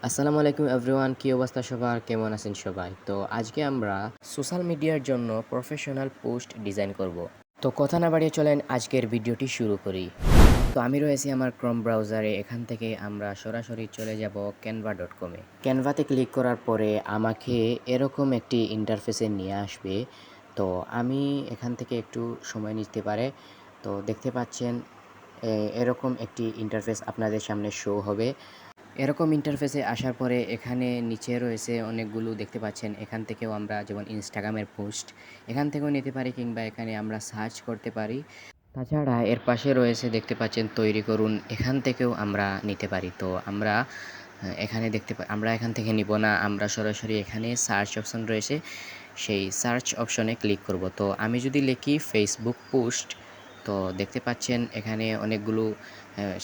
আসসালামু আলাইকুম এভরিওয়ান, কি অবস্থা সবার, কেমন আছেন সবাই? তো আজকে আমরা সোশ্যাল মিডিয়ার জন্য প্রফেশনাল পোস্ট ডিজাইন করব। তো কথা না বাড়িয়ে চলেন আজকের ভিডিওটি শুরু করি। তো আমি রয়েছি আমার ক্রোম ব্রাউজারে, এখান থেকে আমরা সরাসরি চলে যাব canva.com-এ। ক্যানভাতে ক্লিক করার পরে আমাকে এরকম একটি ইন্টারফেসে নিয়ে আসবে। তো আমি এখান থেকে একটু সময় নিতে পারে। তো দেখতে পাচ্ছেন এরকম একটি ইন্টারফেস আপনাদের সামনে শো হবে। এরকম ইন্টারফেসে আসার পরে এখানে নিচে রয়েছে অনেকগুলো, দেখতে পাচ্ছেন। এখান থেকেও আমরা যেমন ইনস্টাগ্রামের পোস্ট এখান থেকেও নিতে পারি, কিংবা এখানে আমরা সার্চ করতে পারি। তাছাড়া এর পাশে রয়েছে, দেখতে পাচ্ছেন, তৈরি করুন, এখান থেকেও আমরা নিতে পারি। তো আমরা এখানে আমরা এখান থেকে নিব না, আমরা সরাসরি এখানে সার্চ অপশন রয়েছে, সেই সার্চ অপশনে ক্লিক করব। তো আমি যদি লিখি ফেসবুক পোস্ট, তো দেখতে পাচ্ছেন এখানে অনেকগুলো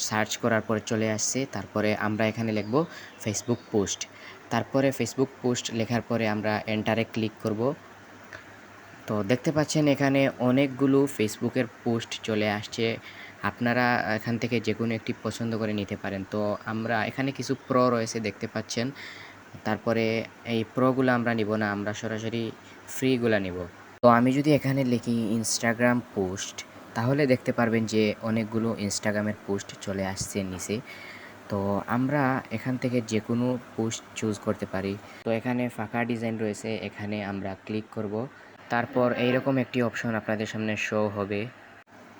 সার্চ করার পরে চলে আসছে। তারপরে আমরা এখানে লিখব ফেসবুক পোস্ট। তারপরে ফেসবুক পোস্ট লেখার পরে আমরা এন্টারে ক্লিক করব। তো দেখতে পাচ্ছেন এখানে অনেকগুলো ফেসবুকের পোস্ট চলে আসছে। আপনারা এখান থেকে যে কোনো একটি পছন্দ করে নিতে পারেন। তো আমরা এখানে কিছু প্রো রয়েছে, দেখতে পাচ্ছেন। তারপরে এই প্রোগুলো আমরা নিব না, আমরা সরাসরি ফ্রিগুলো নিব। তো আমি যদি এখানে লিখি ইনস্টাগ্রাম পোস্ট, তাহলে দেখতে পারবেন যে অনেকগুলো ইনস্টাগ্রামের পোস্ট চলে আসছে নিচে। তো আমরা এখান থেকে যে কোনো পোস্ট চুজ করতে পারি। তো এখানে ফাঁকা ডিজাইন রয়েছে, এখানে আমরা ক্লিক করব। তারপর এইরকম একটি অপশন আপনাদের সামনে শো হবে।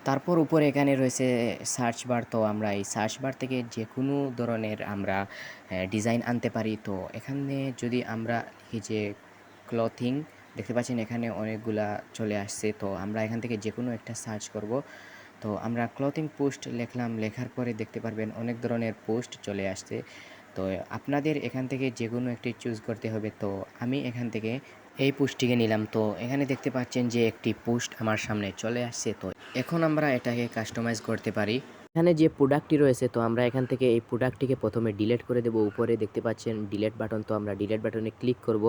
তারপর উপরে এখানে রয়েছে সার্চ বার। তো আমরা এই সার্চ বার থেকে যে কোনো ধরনের আমরা ডিজাইন আনতে পারি। তো এখানে যদি আমরা লিখি যে ক্লথিং, দেখতে পাচ্ছেন এখানে অনেকগুলা চলে আসছে। তো আমরা এখান থেকে যে কোনো একটা সার্চ করব। তো আমরা ক্লথিং পোস্ট লিখলাম, লেখার পরে দেখতে পারবেন অনেক ধরনের পোস্ট চলে আসছে। তো আপনাদের এখান থেকে যে কোনো একটি চুজ করতে হবে। তো আমি এখান থেকে এই পোস্টটিকে নিলাম। তো এখানে দেখতে পাচ্ছেন যে একটি পোস্ট আমার সামনে চলে আসছে। তো এখন আমরা এটাকে কাস্টমাইজ করতে পারি। এখানে যে প্রোডাক্টটি রয়েছে, তো আমরা এখান থেকে এই প্রোডাক্টটিকে প্রথমে ডিলিট করে দেব। উপরে দেখতে পাচ্ছেন ডিলিট বাটন, তো আমরা ডিলিট বাটনে ক্লিক করব।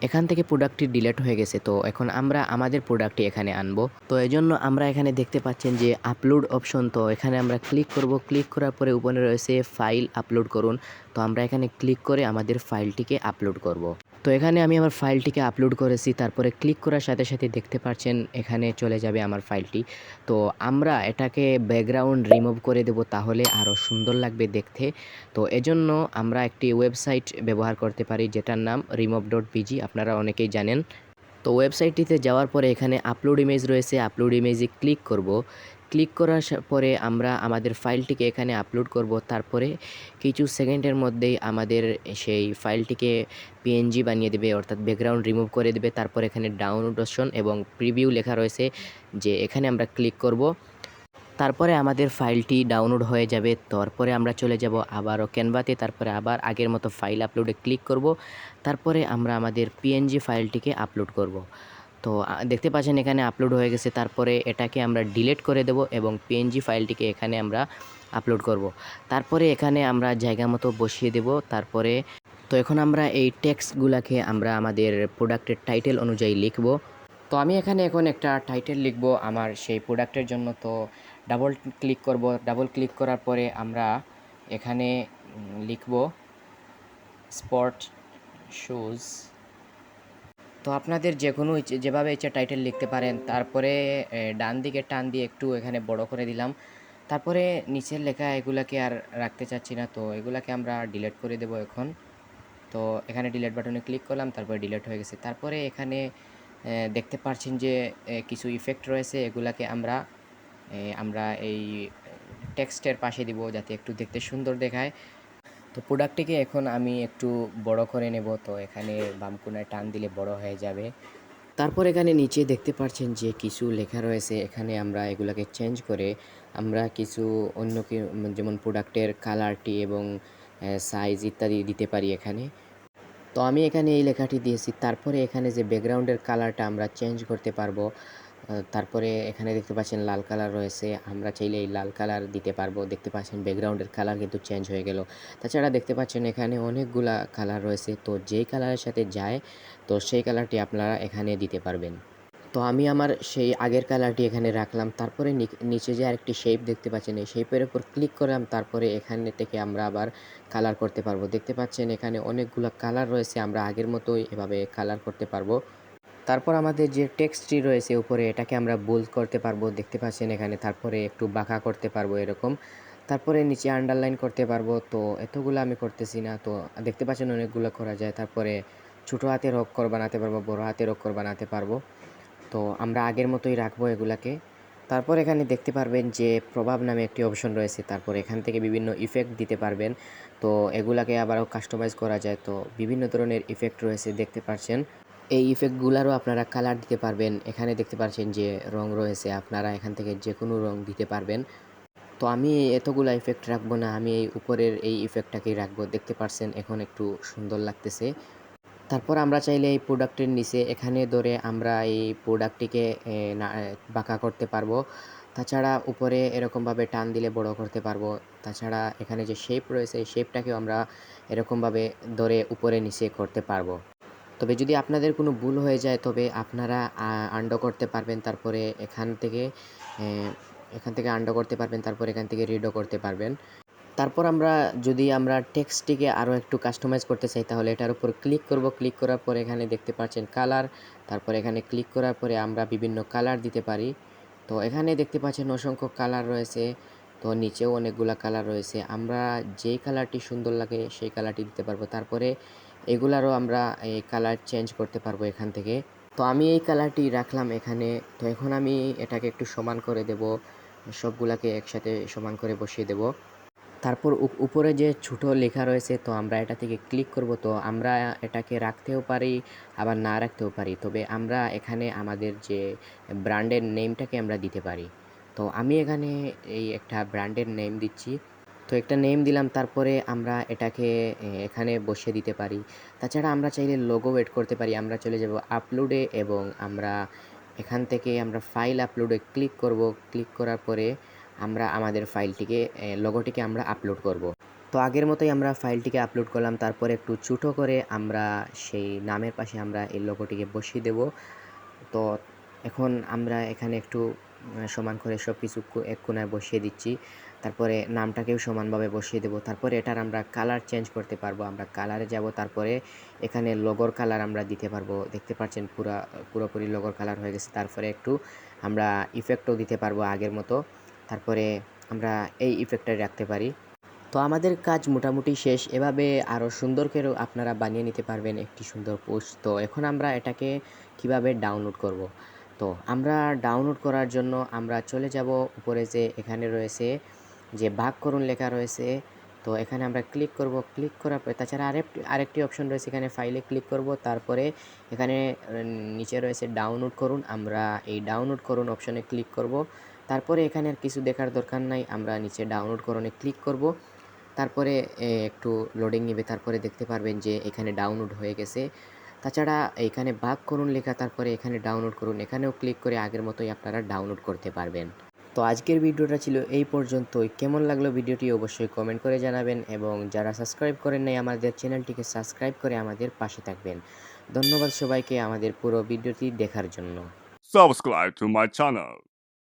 এখান থেকে প্রোডাক্টটি ডিলিট হয়ে গেছে। তো এখন আমরা আমাদের প্রোডাক্টটি এখানে আনবো। তো এজন্য আমরা এখানে দেখতে পাচ্ছেন যে আপলোড অপশন, তো এখানে আমরা ক্লিক করব। ক্লিক করার পরে উপরে রয়েছে ফাইল আপলোড করুন। তো আমরা এখানে ক্লিক করে আমাদের ফাইলটিকে আপলোড করব। তো এখানে আমি আমার ফাইলটিকে আপলোড করেছি। তারপরে ক্লিক করার সাথে সাথে দেখতে পাচ্ছেন এখানে চলে যাবে আমার ফাইলটি। তো আমরা এটাকে ব্যাকগ্রাউন্ড রিমুভ করে দেব, তাহলে আরও সুন্দর লাগবে দেখতে। তো এজন্য আমরা একটি ওয়েবসাইট ব্যবহার করতে পারি, যেটার নাম remove.bg, আপনারা অনেকেই জানেন। তো ওয়েবসাইটটিতে যাওয়ার পরে এখানে আপলোড ইমেজ রয়েছে, আপলোড ইমেজে ক্লিক করব। ক্লিক করার পরে আমরা আমাদের ফাইলটিকে এখানে আপলোড করব। তারপরে কিছু সেকেন্ডের মধ্যেই আমাদের সেই ফাইলটিকে পিএনজি বানিয়ে দেবে, অর্থাৎ ব্যাকগ্রাউন্ড রিমুভ করে দেবে। তারপর এখানে ডাউনলোড অপশন এবং প্রিভিউ লেখা রয়েছে, যে এখানে আমরা ক্লিক করব। তারপরে আমাদের ফাইলটি ডাউনলোড হয়ে যাবে। তারপরে আমরা চলে যাব আবারও ক্যানভাতে, তারপরে আবার আগের মতো ফাইল আপলোডে ক্লিক করব। তারপরে আমরা আমাদের পিএনজি ফাইলটিকে আপলোড করব। তো দেখতে পাচ্ছেন এখানে আপলোড হয়ে গেছে। তারপরে এটাকে আমরা ডিলিট করে দেব এবং পিএনজি ফাইলটিকে এখানে আমরা আপলোড করব। তারপরে এখানে আমরা জায়গা মতো বসিয়ে দেব। তারপরে তো এখন আমরা এই টেক্সটগুলোকে আমরা আমাদের প্রোডাক্টের টাইটেল অনুযায়ী লিখব। তো আমি এখানে এখন একটা টাইটেল লিখব আমার সেই প্রোডাক্টের জন্য। তো ডাবল ক্লিক করব। ডাবল ক্লিক করার পরে আমরা এখানে লিখব স্পোর্ট শুজ। তো আপনাদের যে কোনো যেভাবে ইচ্ছে টাইটেল লিখতে পারেন। তারপরে ডান দিকে টান দিয়ে একটু এখানে বড় করে দিলাম। তারপরে নিচের লেখা এগুলাকে আর রাখতে চাচ্ছি না, তো এগুলাকে আমরা ডিলিট করে দেব এখন। তো এখানে ডিলিট বাটনে ক্লিক করলাম, তারপরে ডিলিট হয়ে গেছে। তারপরে এখানে দেখতে পাচ্ছেন যে কিছু ইফেক্ট রয়েছে, এগুলাকে আমরা এই টেক্সটের পাশে দিব, যাতে একটু দেখতে সুন্দর দেখায়। তো প্রোডাক্টটিকে এখন আমি একটু বড় করে নেব। তো এখানে বাম কোণায় টান দিলে বড় হয়ে যাবে। তারপর এখানে নিচে দেখতে পাচ্ছেন যে কিছু লেখা রয়েছে, এখানে আমরা এগুলাকে চেঞ্জ করে আমরা কিছু অন্য যেমন প্রোডাক্টের কালারটি এবং সাইজ ইত্যাদি দিতে পারি এখানে। তো আমি এখানে এই লেখাটি দিয়েছি। তারপরে এখানে যে ব্যাকগ্রাউন্ডের কালারটা আমরা চেঞ্জ করতে পারবো। তারপরে এখানে দেখতে পাচ্ছেন লাল কালার রয়েছে, আমরা চাইলে এই লাল কালার দিতে পারবো। দেখতে পাচ্ছেন ব্যাকগ্রাউন্ডের কালার কিন্তু চেঞ্জ হয়ে গেল। তাছাড়া দেখতে পাচ্ছেন এখানে অনেকগুলা কালার রয়েছে, তো যেই কালারের সাথে যায় তো সেই কালারটি আপনারা এখানে দিতে পারবেন। তো তো আমি আমার সেই আগের কালারটি এখানে রাখলাম। তারপরে নিচে যে আরেকটি শেপ দেখতে পাচ্ছেন, এই শেপের উপর ক্লিক করলাম। তারপরে এখানে থেকে আমরা আবার কালার করতে পারবো। দেখতে পাচ্ছেন এখানে অনেকগুলা কালার রয়েছে। আমরা আগের মতোই এভাবে কালার করতে পারবো। তারপর আমাদের যে টেক্সটটি রয়েছে উপরে, এটাকে আমরা বোল্ড করতে পারবো। দেখতে পাচ্ছেন এখানে। তারপরে একটু বাঁকা করতে পারবো এরকম। তারপরে নিচে আন্ডারলাইন করতে পারবো। তো এতগুলো আমি করতেছি না। তো দেখতে পাচ্ছেন অনেকগুলো করা যায়। তারপরে ছোট হাতের অক্ষর বানাতে পারবো, বড় হাতের অক্ষর বানাতে পারবো। তো আমরা আগের মতোই রাখবো এগুলাকে। তারপর এখানে দেখতে পারবেন যে প্রভাব নামে একটি অপশন রয়েছে। তারপর এখান থেকে বিভিন্ন ইফেক্ট দিতে পারবেন। তো এগুলাকে আবারও কাস্টমাইজ করা যায়। তো বিভিন্ন ধরনের ইফেক্ট রয়েছে দেখতে পাচ্ছেন। এই ইফেক্টগুলারও আপনারা কালার দিতে পারবেন। এখানে দেখতে পাচ্ছেন যে রং রয়েছে, আপনারা এখান থেকে যেকোনো রং দিতে পারবেন। তো আমি এতগুলা ইফেক্ট রাখবো না, আমি এই উপরের এই ইফেক্টটাকেই রাখবো। দেখতে পাচ্ছেন এখন একটু সুন্দর লাগতেছে। তারপর আমরা চাইলে এই প্রোডাক্টের নিচে এখানে ধরে আমরা এই প্রোডাক্টটিকে বাঁকা করতে পারবো। তাছাড়া উপরে এরকমভাবে টান দিলে বড় করতে পারবো। তাছাড়া এখানে যে শেপ রয়েছে, এই শেপটাকেও আমরা এরকমভাবে ধরে উপরে নিচে করতে পারবো। তবে যদি আপনাদের কোনো ভুল হয়ে যায়, তবে আপনারা আনডু করতে পারবেন। তারপরে এখান থেকে আনডু করতে পারবেন। তারপর এখান থেকে রিডও করতে পারবেন। তারপর যদি আমরা টেক্সটটিকে আরও একটু কাস্টমাইজ করতে চাই, তাহলে এটার উপর ক্লিক করব। ক্লিক করার পরে এখানে দেখতে পাচ্ছেন কালার। তারপর এখানে ক্লিক করার পরে আমরা বিভিন্ন কালার দিতে পারি। তো এখানে দেখতে পাচ্ছেন অসংখ্য কালার রয়েছে। তো নিচেও অনেকগুলা কালার রয়েছে। আমরা যেই কালারটি সুন্দর লাগে সেই কালারটি দিতে পারবো। তারপরে এগুলারও আমরা এই কালার চেঞ্জ করতে পারবো এখান থেকে। তো আমি এই কালারটি রাখলাম এখানে। তো এখন আমি এটাকে একটু সমান করে দেব। সবগুলাকে একসাথে সমান করে বসিয়ে দেব। তারপর উপরে যে ছোট লেখা রয়েছে, তো আমরা এটা থেকে ক্লিক করব। তো আমরা এটাকে রাখতেও পারি, আবার না রাখতেও পারি। তবে আমরা এখানে আমাদের যে ব্র্যান্ডের নেমটাকে আমরা দিতে পারি। তো আমি এখানে এই একটা ব্র্যান্ডের নেম দিচ্ছি। তো একটা নেম দিলাম। তারপরে আমরা এটাকে এখানে বসিয়ে দিতে পারি। তাছাড়া আমরা চাইলে লোগো এড করতে পারি। আমরা চলে যাব আপলোডে এবং আমরা এখান থেকে আমরা ফাইল আপলোডে ক্লিক করব। ক্লিক করার পরে আমরা আমাদের ফাইলটিকে লোগোটিকে আমরা আপলোড করব। তো আগের মতোই আমরা ফাইলটিকে আপলোড করলাম। তারপরে একটু ছোটো করে আমরা সেই নামের পাশে আমরা এই লোগোটিকে বসিয়ে দেব। তো এখন আমরা এখানে একটু সমান করে সব কিছু এক কোণায় বসিয়ে দিচ্ছি। তারপরে নামটাকেও সমানভাবে বসিয়ে দেব। তারপরে এটার আমরা কালার চেঞ্জ করতে পারবো। আমরা কালারে যাব। তারপরে এখানে লোগোর কালার আমরা দিতে পারবো। দেখতে পাচ্ছেন পুরোপুরি লোগোর কালার হয়ে গেছে। তারপরে একটু আমরা ইফেক্টও দিতে পারবো আগের মতো। তারপরে আমরা এই ইফেক্টটা রাখতে পারি। তো আমাদের কাজ মোটামুটি শেষ। এভাবে আরও সুন্দর করেও আপনারা বানিয়ে নিতে পারবেন একটি সুন্দর পোস্ট। তো এখন আমরা এটাকে কিভাবে ডাউনলোড করব। তো আমরা ডাউনলোড করার জন্য আমরা চলে যাব উপরে, যে এখানে রয়েছে যে ভাগ করুন লেখা রয়েছে। তো এখানে আমরা ক্লিক করব। ক্লিক করার পরে তাছাড়া আরেকটি অপশন রয়েছে, এখানে ফাইলে ক্লিক করব। তারপরে এখানে নিচে রয়েছে ডাউনলোড করুন। আমরা এই ডাউনলোড করুন অপশনে ক্লিক করব। তারপরে এখানে আর কিছু দেখার দরকার নাই, আমরা নিচে ডাউনলোড করুনে ক্লিক করব। তারপরে একটু লোডিং নেবে। তারপরে দেখতে পারবেন যে এখানে ডাউনলোড হয়ে গেছে। তাছাড়া এইখানে ভাগ করুন লেখা, তারপরে এখানে ডাউনলোড করুন, এখানেও ক্লিক করে আগের মতোই আপনারা ডাউনলোড করতে পারবেন। তো আজকের ভিডিওটা ছিল এই পর্যন্তই। কেমন লাগলো ভিডিওটি অবশ্যই কমেন্ট করে জানাবেন, এবং যারা সাবস্ক্রাইব করেন নাই আমাদের চ্যানেলটিকে সাবস্ক্রাইব করে আমাদের পাশে থাকবেন। ধন্যবাদ সবাইকে আমাদের পুরো ভিডিওটি দেখার জন্য। Subscribe to my channel.